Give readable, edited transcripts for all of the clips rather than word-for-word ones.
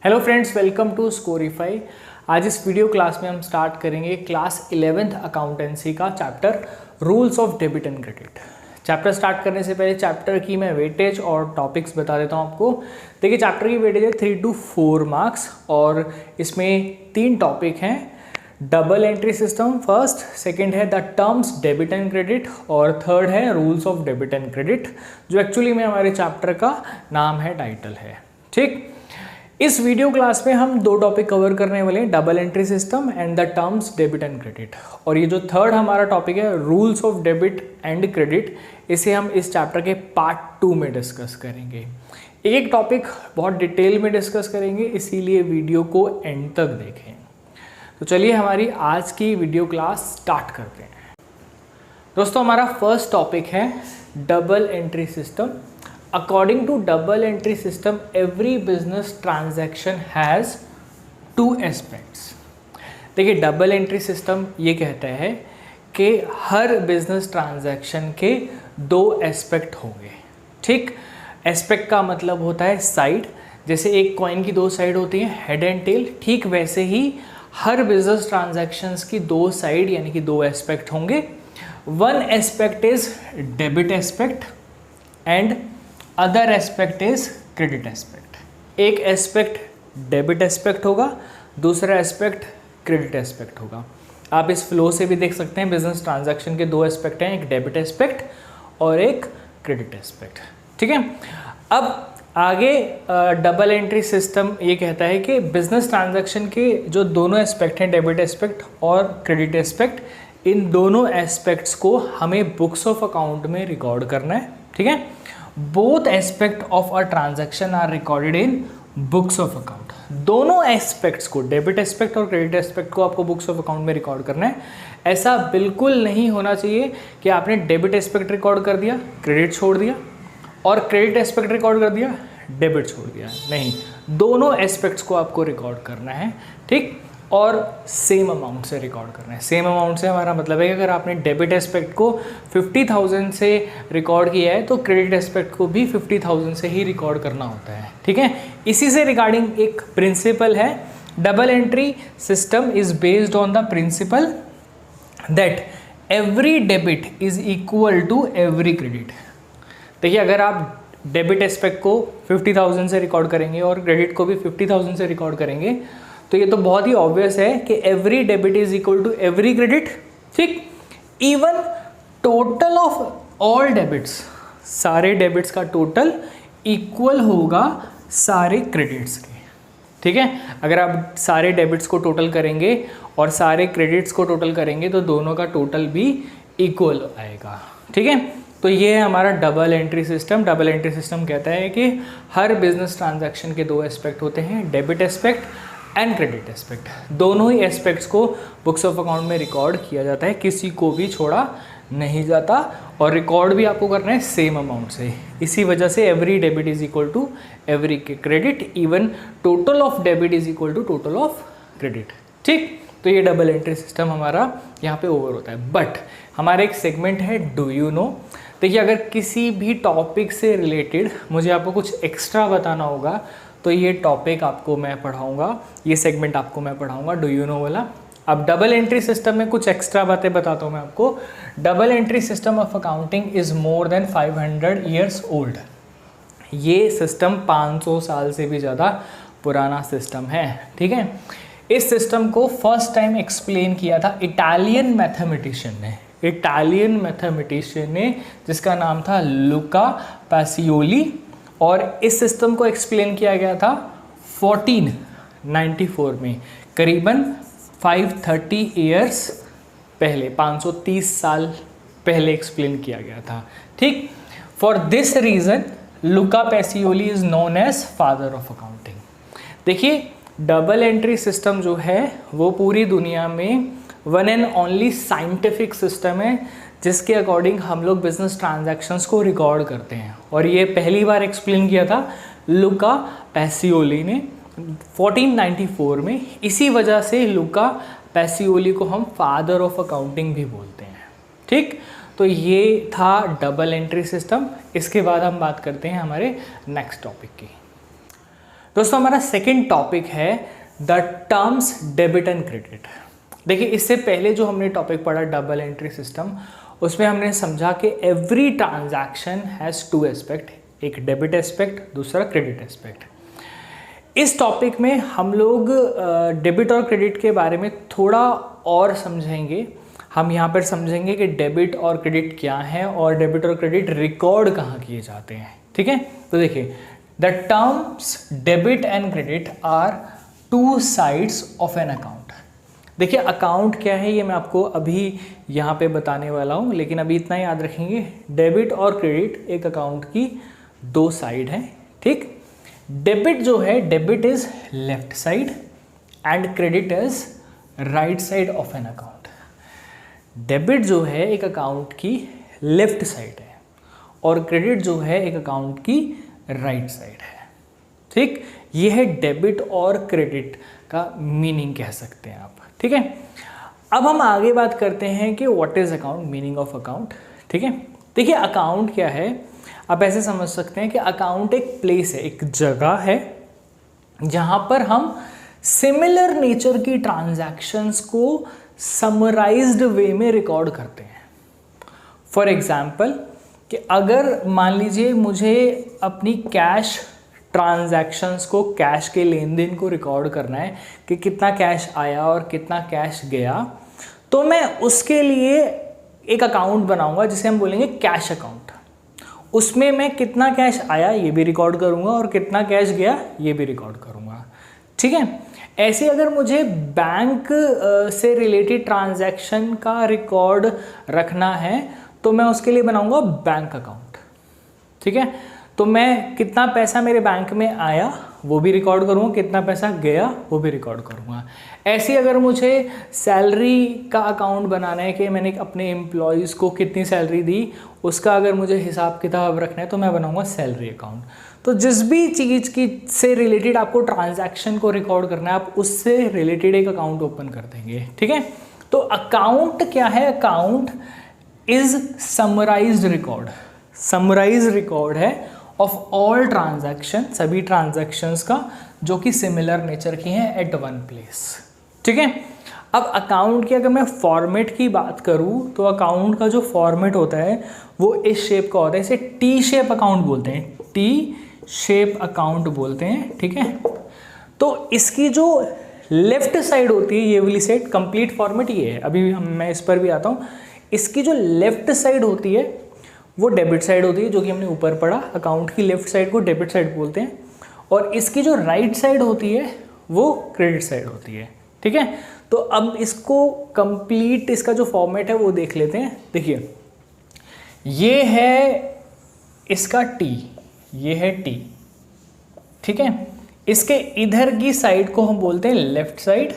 Hello friends, welcome to Scorify. आज इस video class में हम स्टार्ट करेंगे क्लास 11th अकाउंटेंसी का chapter rules of debit and credit. Chapter start करने से पहले चैप्टर की मैं वेटेज और टॉपिक्स बता देता हूँ आपको। देखिए, चैप्टर की वेटेज है 3 to 4 मार्क्स और इसमें 3 टॉपिक हैं। Double entry system first, second है the terms debit and credit और थर्ड है rules of debit and credit, जो एक्चुअली में हमारे चैप्टर का नाम है, टाइटल है। ठीक, इस वीडियो क्लास में हम 2 टॉपिक कवर करने वाले हैं, double entry system and the terms debit and credit. और ये जो थर्ड हमारा टॉपिक है rules of debit and credit, इसे हम इस चैप्टर के पार्ट 2 में डिस्कस करेंगे। एक टॉपिक बहुत डिटेल में डिस्कस करेंगे, इसीलिए वीडियो को एंड तक देखें। तो चलिए हमारी आज की वीडियो क्लास स्टार्ट करते हैं। दोस्तों, हमारा फर्स्ट टॉपिक है double entry system. According to double entry system, every business transaction has 2 aspects. देखिए, डबल एंट्री सिस्टम ये कहता है कि हर बिजनेस ट्रांजैक्शन के 2 एस्पेक्ट होंगे। ठीक, एस्पेक्ट का मतलब होता है साइड। जैसे एक कॉइन की 2 साइड होती हैं, हेड एंड टेल, ठीक वैसे ही हर बिजनेस ट्रांजैक्शंस की 2 साइड यानी कि 2 एस्पेक्ट होंगे। One aspect is debit aspect and other aspect is credit aspect. एक एस्पेक्ट डेबिट एस्पेक्ट होगा, दूसरा एस्पेक्ट क्रेडिट एस्पेक्ट होगा। आप इस फ्लो से भी देख सकते हैं, बिजनेस ट्रांजैक्शन के 2 एस्पेक्ट हैं, एक डेबिट एस्पेक्ट और एक क्रेडिट एस्पेक्ट। ठीक है, अब आगे डबल एंट्री सिस्टम ये कहता है कि बिजनेस ट्रांजैक्शन के जो दोनों एस्पेक्ट हैं, डेबिट एस्पेक्ट और क्रेडिट एस्पेक्ट, इन दोनों एस्पेक्ट्स को हमें बुक्स ऑफ अकाउंट में रिकॉर्ड करना है। ठीक है, both aspect of a transaction are recorded in books of account. दोनों एस्पेक्ट्स को, डेबिट एस्पेक्ट और क्रेडिट एस्पेक्ट को आपको बुक्स ऑफ अकाउंट में रिकॉर्ड करना है। ऐसा बिल्कुल नहीं होना चाहिए कि आपने डेबिट एस्पेक्ट रिकॉर्ड कर दिया, क्रेडिट छोड़ दिया, और क्रेडिट एस्पेक्ट रिकॉर्ड कर दिया, डेबिट छोड़ दिया। नहीं, दोनों एस्पेक्ट्स को आपको रिकॉर्ड करना है। ठीक, और सेम अमाउंट से रिकॉर्ड करना है। सेम अमाउंट से हमारा मतलब है कि अगर आपने डेबिट एस्पेक्ट को 50,000 से रिकॉर्ड किया है तो क्रेडिट एस्पेक्ट को भी 50,000 से ही रिकॉर्ड करना होता है। ठीक है, इसी से रिगार्डिंग एक प्रिंसिपल है। Double entry system is based on the principle that every debit is equal to every credit. देखिए, अगर आप डेबिट एस्पेक्ट को 50,000 से रिकॉर्ड करेंगे और क्रेडिट को भी 50,000 से रिकॉर्ड करेंगे तो ये तो बहुत ही ऑब्वियस है कि every debit is equal to every credit. ठीक, even total of all debits, सारे डेबिट्स का टोटल इक्वल होगा सारे क्रेडिट्स के। ठीक है, अगर आप सारे डेबिट्स को टोटल करेंगे और सारे क्रेडिट्स को टोटल करेंगे तो दोनों का टोटल भी इक्वल आएगा। ठीक है, तो ये है हमारा double entry system. Double entry system कहता है कि हर बिजनेस ट्रांजैक्शन के 2 एस्पेक्ट होते हैं, debit aspect and credit aspect. दोनों ही एस्पेक्ट्स को बुक्स ऑफ अकाउंट में रिकॉर्ड किया जाता है, किसी को भी छोड़ा नहीं जाता, और रिकॉर्ड भी आपको करना है सेम अमाउंट से। इसी वजह से every debit is equal to every credit, even total of debit is equal to total of credit. ठीक, तो ये डबल एंट्री सिस्टम हमारा यहाँ पे ओवर होता है। बट हमारा एक सेगमेंट है डू यू नो। देखिए, अगर किसी भी टॉपिक से रिलेटेड मुझे आपको कुछ एक्स्ट्रा बताना होगा तो ये टॉपिक आपको मैं पढ़ाऊंगा, ये सेगमेंट आपको मैं पढ़ाऊंगा, डू यू नो वाला। अब डबल एंट्री सिस्टम में कुछ एक्स्ट्रा बातें बताता हूँ मैं आपको। Double entry system of accounting is more than 500 years old. ये सिस्टम 500 साल से भी ज़्यादा पुराना सिस्टम है। ठीक है, इस सिस्टम को फर्स्ट टाइम एक्सप्लेन किया था इटालियन मैथमेटिशियन ने जिसका नाम था लुका पैसियोली, और इस सिस्टम को एक्सप्लेन किया गया था 1494 में, करीबन 530 ईयर्स पहले, 530 साल पहले एक्सप्लेन किया गया था। ठीक, for this reason Luca Pacioli is known as father of accounting. देखिए, डबल एंट्री सिस्टम जो है वो पूरी दुनिया में one and only scientific system है जिसके अकॉर्डिंग हम लोग बिजनेस ट्रांजैक्शंस को रिकॉर्ड करते हैं, और ये पहली बार एक्सप्लेन किया था लुका पैसियोली ने 1494 में। इसी वजह से लुका पैसियोली को हम फादर ऑफ अकाउंटिंग भी बोलते हैं। ठीक, तो ये था डबल एंट्री सिस्टम। इसके बाद हम बात करते हैं हमारे नेक्स्ट टॉपिक की। दोस्तों हमारा सेकंड टॉपिक है the terms debit and credit. देखिए इससे पहले जो हमने टॉपिक पढ़ा डबल एंट्री सिस्टम, उसमें हमने समझा कि every transaction has to aspect, एक डेबिट एस्पेक्ट, दूसरा क्रेडिट एस्पेक्ट। इस टॉपिक में हम लोग डेबिट और क्रेडिट के बारे में थोड़ा और समझेंगे। हम यहाँ पर समझेंगे कि डेबिट और क्रेडिट क्या है और डेबिट और क्रेडिट रिकॉर्ड कहाँ किए जाते हैं। ठीक है, तो देखिए the terms debit and credit are two sides of an account. देखिए अकाउंट क्या है ये मैं आपको अभी यहाँ पे बताने वाला हूँ, लेकिन अभी इतना याद रखेंगे, डेबिट और क्रेडिट एक अकाउंट की दो साइड हैं। ठीक, डेबिट जो है, debit is left side and credit is right side of an account. Debit जो है एक अकाउंट की लेफ्ट साइड है और क्रेडिट जो है एक अकाउंट की राइट साइड है। ठीक, ये है डेबिट और क्रेडिट का मीनिंग कह सकते हैं आप। ठीक है, अब हम आगे बात करते हैं कि what is account, meaning of account. ठीक है, देखिए अकाउंट क्या है, आप ऐसे समझ सकते हैं कि अकाउंट एक प्लेस है, एक जगह है जहां पर हम सिमिलर नेचर की ट्रांजैक्शंस को समराइज्ड वे में रिकॉर्ड करते हैं। फॉर एग्जाम्पल कि अगर मान लीजिए मुझे अपनी कैश ट्रांजैक्शंस को, कैश के लेन देन को रिकॉर्ड करना है कि कितना कैश आया और कितना कैश गया, तो मैं उसके लिए एक अकाउंट बनाऊंगा जिसे हम बोलेंगे कैश अकाउंट। उसमें मैं कितना कैश आया ये भी रिकॉर्ड करूंगा और कितना कैश गया ये भी रिकॉर्ड करूंगा। ठीक है, ऐसे अगर मुझे बैंक से रिलेटेड ट्रांजैक्शन का रिकॉर्ड रखना है तो मैं उसके लिए बनाऊंगा बैंक अकाउंट। ठीक है, तो मैं कितना पैसा मेरे बैंक में आया वो भी रिकॉर्ड करूँगा, कितना पैसा गया वो भी रिकॉर्ड करूँगा। ऐसे अगर मुझे सैलरी का अकाउंट बनाना है कि मैंने अपने एम्प्लॉयज़ को कितनी सैलरी दी, उसका अगर मुझे हिसाब किताब रखना है तो मैं बनाऊँगा सैलरी अकाउंट। तो जिस भी चीज़ की से रिलेटेड आपको ट्रांजैक्शन को रिकॉर्ड करना है, आप उससे रिलेटेड एक अकाउंट ओपन कर देंगे। ठीक है, तो अकाउंट क्या है, account is summarised record. Summarised record है ऑफ ऑल ट्रांजैक्शन, सभी ट्रांजैक्शंस का जो कि सिमिलर नेचर की हैं एट वन प्लेस। ठीक है, अब अकाउंट की अगर मैं फॉर्मेट की बात करूं तो अकाउंट का जो फॉर्मेट होता है वो इस शेप का होता है, इसे टी शेप अकाउंट बोलते हैं, टी शेप अकाउंट बोलते हैं। ठीक है, तो इसकी जो लेफ्ट साइड होती है ये वाली साइड, कंप्लीट फॉर्मेट ये है, अभी मैं इस पर भी आता हूँ। इसकी जो लेफ्ट साइड होती है वो डेबिट साइड होती है, जो कि हमने ऊपर पढ़ा, अकाउंट की लेफ्ट साइड को डेबिट साइड बोलते हैं, और इसकी जो राइट साइड होती है वो क्रेडिट साइड होती है। ठीक है, तो अब इसको कंप्लीट इसका जो फॉर्मेट है वो देख लेते हैं। देखिए ये है इसका टी, ये है टी। ठीक है, इसके इधर की साइड को हम बोलते हैं लेफ्ट साइड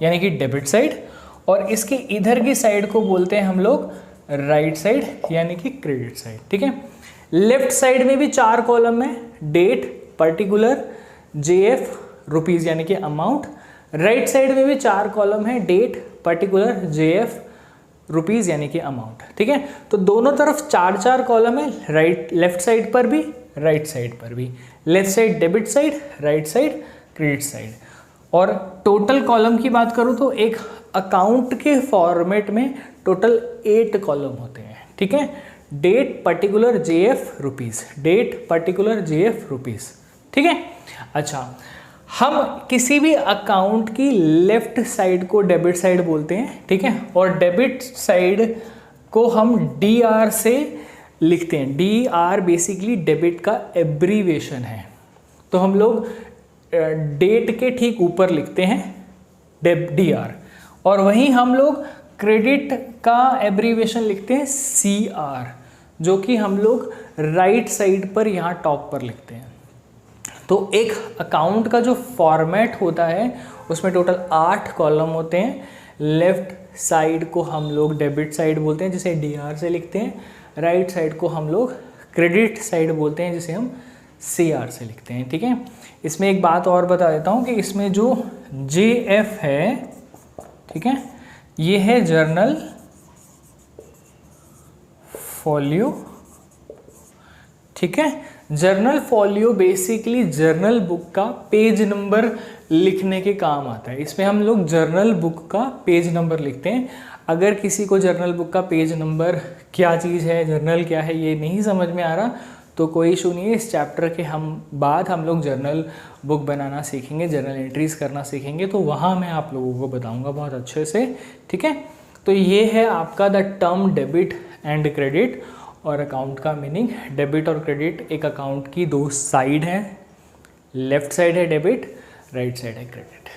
यानी कि डेबिट साइड, और इसके इधर की साइड को बोलते हैं हम लोग राइट साइड यानी कि क्रेडिट साइड। ठीक है, लेफ्ट साइड में भी 4 कॉलम है, डेट, पर्टिकुलर, जेएफ, रुपीज यानी कि अमाउंट। राइट साइड में भी 4 कॉलम है, डेट, पर्टिकुलर, जेएफ, रुपीज यानी कि अमाउंट। ठीक है, तो दोनों तरफ 4-4 कॉलम है, राइट लेफ्ट साइड पर भी, राइट साइड पर भी। Left side debit side, right side credit side. और टोटल कॉलम की बात करूं तो एक अकाउंट के फॉर्मेट में टोटल 8 कॉलम होते हैं। ठीक है, date, particular, JF, rupees, date, particular, JF, rupees. ठीक है, अच्छा हम किसी भी अकाउंट की लेफ्ट साइड को डेबिट साइड बोलते हैं। ठीक है, और डेबिट साइड को हम डीआर से लिखते हैं। डीआर बेसिकली डेबिट का एब्रीवेशन है, तो हम लोग डेट के ठीक ऊपर लिखते हैं डीआर, और वहीं हम लोग क्रेडिट का एब्रीवेशन लिखते हैं सीआर, जो कि हम लोग राइट साइड पर यहाँ टॉप पर लिखते हैं। तो एक अकाउंट का जो फॉर्मेट होता है उसमें टोटल 8 कॉलम होते हैं। लेफ्ट साइड को हम लोग डेबिट साइड बोलते हैं जिसे डीआर से लिखते हैं, राइट साइड को हम लोग क्रेडिट साइड बोलते हैं जिसे हम सीआर से लिखते हैं। ठीक है, इसमें एक बात और बता देता हूँ कि इसमें जो जेएफ है, ठीक है, ये है जर्नल फॉलियो। ठीक है, journal folio basically journal book का पेज नंबर लिखने के काम आता है। इसमें हम लोग जर्नल बुक का पेज नंबर लिखते हैं। अगर किसी को जर्नल बुक का पेज नंबर क्या चीज़ है, जर्नल क्या है, ये नहीं समझ में आ रहा तो कोई इशू नहीं है। इस चैप्टर के बाद हम लोग जर्नल बुक बनाना सीखेंगे, जर्नल एंट्रीज करना सीखेंगे, तो वहाँ मैं आप लोगों को बताऊँगा बहुत अच्छे से, ठीक है। तो ये है आपका the term debit and credit और अकाउंट का मीनिंग। डेबिट और क्रेडिट एक अकाउंट की दो साइड है, लेफ्ट साइड है डेबिट, राइट साइड है क्रेडिट।